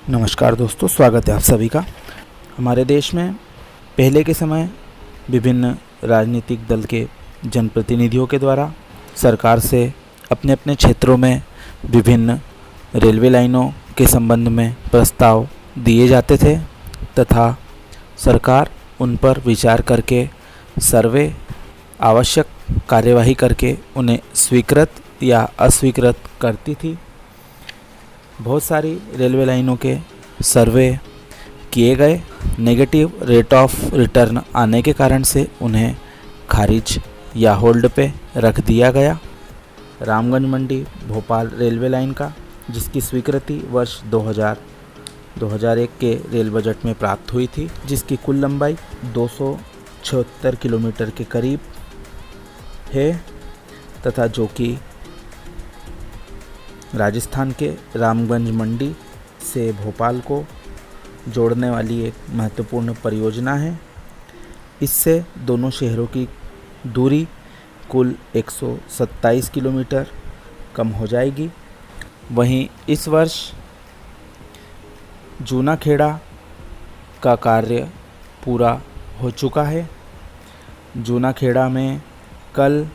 नमस्कार दोस्तों, स्वागत है आप सभी का। हमारे देश में पहले के समय विभिन्न राजनीतिक दल के जनप्रतिनिधियों के द्वारा सरकार से अपने अपने क्षेत्रों में विभिन्न रेलवे लाइनों के संबंध में प्रस्ताव दिए जाते थे तथा सरकार उन पर विचार करके सर्वे आवश्यक कार्यवाही करके उन्हें स्वीकृत या अस्वीकृत करती थी। बहुत सारी रेलवे लाइनों के सर्वे किए गए, नेगेटिव रेट ऑफ रिटर्न आने के कारण से उन्हें खारिज या होल्ड पे रख दिया गया। रामगंज मंडी भोपाल रेलवे लाइन का, जिसकी स्वीकृति वर्ष 2001 के रेल बजट में प्राप्त हुई थी, जिसकी कुल लंबाई 276 किलोमीटर के करीब है तथा जो कि राजस्थान के रामगंज मंडी से भोपाल को जोड़ने वाली एक महत्वपूर्ण परियोजना है। इससे दोनों शहरों की दूरी कुल 127 किलोमीटर कम हो जाएगी। वहीं इस वर्ष जूनाखेड़ा का कार्य पूरा हो चुका है। जूनाखेड़ा में कल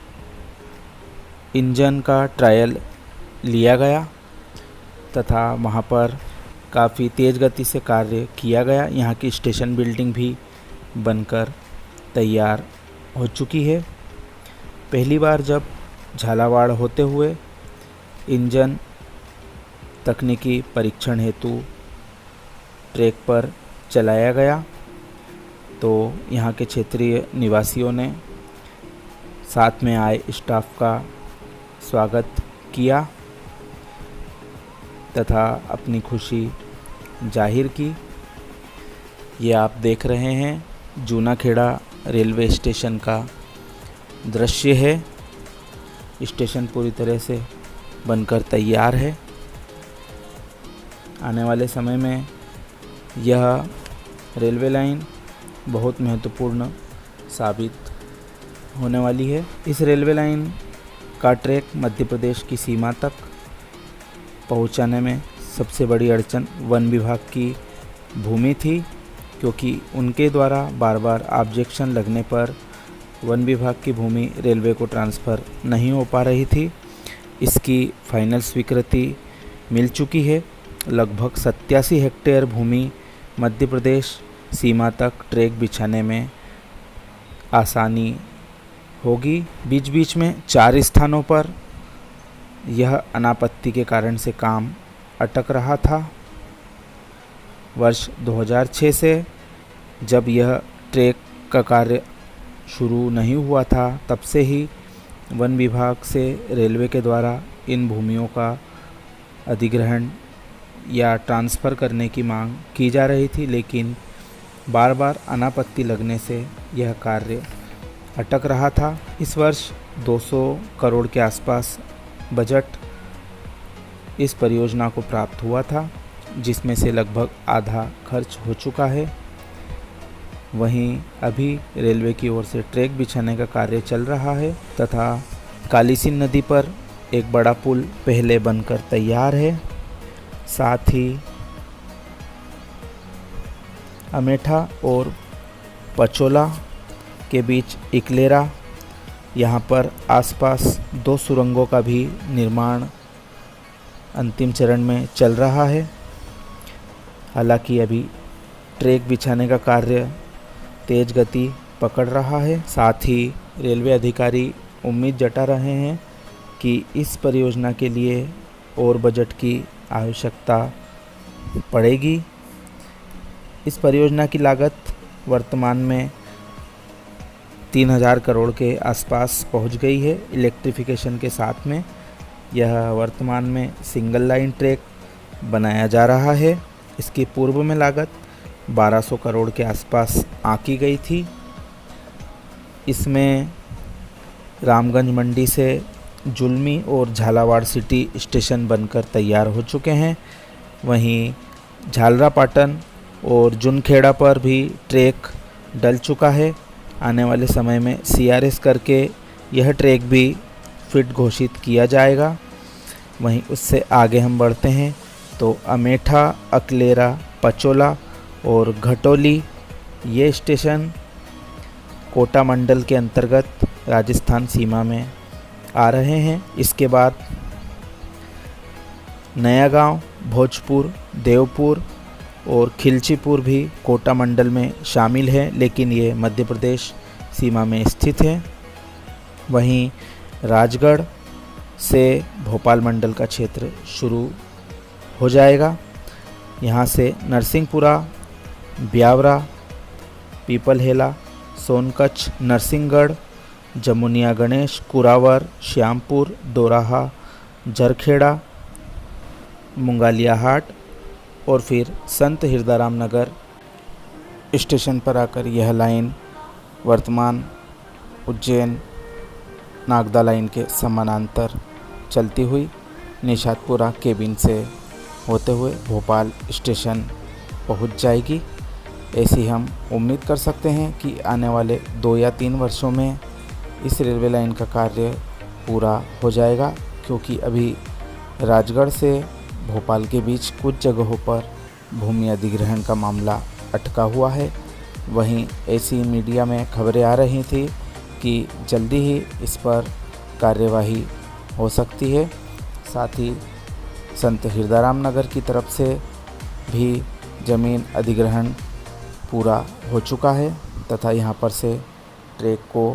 इंजन का ट्रायल लिया गया तथा वहाँ पर काफ़ी तेज़ गति से कार्य किया गया। यहाँ की स्टेशन बिल्डिंग भी बनकर तैयार हो चुकी है। पहली बार जब झालावाड़ होते हुए इंजन तकनीकी परीक्षण हेतु ट्रैक पर चलाया गया तो यहाँ के क्षेत्रीय निवासियों ने साथ में आए स्टाफ का स्वागत किया तथा अपनी खुशी जाहिर की। ये आप देख रहे हैं जूनाखेड़ा रेलवे स्टेशन का दृश्य है। स्टेशन पूरी तरह से बनकर तैयार है। आने वाले समय में यह रेलवे लाइन बहुत महत्वपूर्ण साबित होने वाली है। इस रेलवे लाइन का ट्रैक मध्य प्रदेश की सीमा तक पहुंचाने में सबसे बड़ी अड़चन वन विभाग की भूमि थी, क्योंकि उनके द्वारा बार बार ऑब्जेक्शन लगने पर वन विभाग की भूमि रेलवे को ट्रांसफ़र नहीं हो पा रही थी। इसकी फाइनल स्वीकृति मिल चुकी है। लगभग 87 हेक्टेयर भूमि मध्य प्रदेश सीमा तक ट्रैक बिछाने में आसानी होगी। बीच बीच में 4 स्थानों पर यह अनापत्ति के कारण से काम अटक रहा था। वर्ष 2006 से जब यह ट्रैक का कार्य शुरू नहीं हुआ था, तब से ही वन विभाग से रेलवे के द्वारा इन भूमियों का अधिग्रहण या ट्रांसफ़र करने की मांग की जा रही थी, लेकिन बार बार अनापत्ति लगने से यह कार्य अटक रहा था। इस वर्ष 200 करोड़ के आसपास बजट इस परियोजना को प्राप्त हुआ था, जिसमें से लगभग आधा खर्च हो चुका है। वहीं अभी रेलवे की ओर से ट्रैक बिछाने का कार्य चल रहा है तथा कालीसिंध नदी पर एक बड़ा पुल पहले बनकर तैयार है। साथ ही अमेठा और पचोला के बीच इकलेरा, यहाँ पर आसपास 2 सुरंगों का भी निर्माण अंतिम चरण में चल रहा है। हालांकि अभी ट्रैक बिछाने का कार्य तेज गति पकड़ रहा है। साथ ही रेलवे अधिकारी उम्मीद जता रहे हैं कि इस परियोजना के लिए और बजट की आवश्यकता पड़ेगी। इस परियोजना की लागत वर्तमान में 3000 करोड़ के आसपास पहुंच गई है। इलेक्ट्रिफिकेशन के साथ में यह वर्तमान में सिंगल लाइन ट्रैक बनाया जा रहा है। इसकी पूर्व में लागत 1200 करोड़ के आसपास आंकी गई थी। इसमें रामगंज मंडी से जुलमी और झालावाड़ सिटी स्टेशन बनकर तैयार हो चुके हैं। वहीं झालरापाटन और जुनखेड़ा पर भी ट्रैक डल चुका है। आने वाले समय में CRS करके यह ट्रैक भी फिट घोषित किया जाएगा। वहीं उससे आगे हम बढ़ते हैं तो अमेठा, अकलेरा, पचोला और घटोली ये स्टेशन कोटा मंडल के अंतर्गत राजस्थान सीमा में आ रहे हैं। इसके बाद नया गांव, भोजपुर, देवपुर और खिलचीपुर भी कोटा मंडल में शामिल है, लेकिन ये मध्य प्रदेश सीमा में स्थित है। वहीं राजगढ़ से भोपाल मंडल का क्षेत्र शुरू हो जाएगा। यहाँ से नरसिंहपुरा, ब्यावरा, पीपलहेला, सोनकच्छ, नरसिंहगढ़, जमुनिया गणेश, कुरावर, श्यामपुर, दोराहा, जरखेड़ा, मुंगालिया हाट और फिर संत हिरदाराम नगर स्टेशन पर आकर यह लाइन वर्तमान उज्जैन नागदा लाइन के समानांतर चलती हुई निषादपुरा केबिन से होते हुए भोपाल स्टेशन पहुंच जाएगी। ऐसी हम उम्मीद कर सकते हैं कि आने वाले 2 या 3 वर्षों में इस रेलवे लाइन का कार्य पूरा हो जाएगा, क्योंकि अभी राजगढ़ से भोपाल के बीच कुछ जगहों पर भूमि अधिग्रहण का मामला अटका हुआ है। वहीं ऐसी मीडिया में खबरें आ रही थी कि जल्दी ही इस पर कार्यवाही हो सकती है। साथ ही संत हिरदाराम नगर की तरफ से भी ज़मीन अधिग्रहण पूरा हो चुका है तथा यहाँ पर से ट्रैक को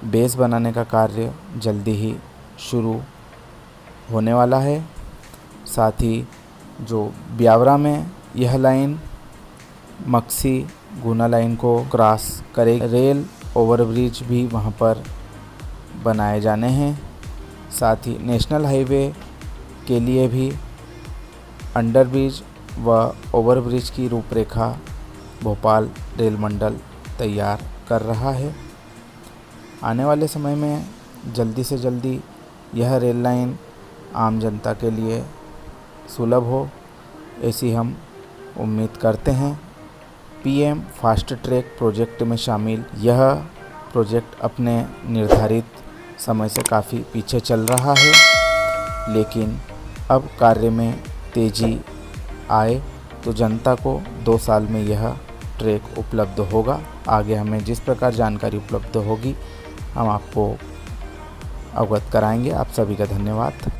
बेस बनाने का कार्य जल्दी ही शुरू होने वाला है। साथ ही जो ब्यावरा में यह लाइन मक्सी गुना लाइन को क्रॉस करे, रेल ओवरब्रिज भी वहाँ पर बनाए जाने हैं। साथ ही नेशनल हाईवे के लिए भी अंडरब्रिज व ओवरब्रिज की रूपरेखा भोपाल रेल मंडल तैयार कर रहा है। आने वाले समय में जल्दी से जल्दी यह रेल लाइन आम जनता के लिए सुलभ हो, ऐसी हम उम्मीद करते हैं। पीएम फास्ट ट्रैक प्रोजेक्ट में शामिल यह प्रोजेक्ट अपने निर्धारित समय से काफ़ी पीछे चल रहा है, लेकिन अब कार्य में तेज़ी आए तो जनता को 2 साल में यह ट्रैक उपलब्ध होगा। आगे हमें जिस प्रकार जानकारी उपलब्ध होगी हम आपको अवगत कराएंगे। आप सभी का धन्यवाद।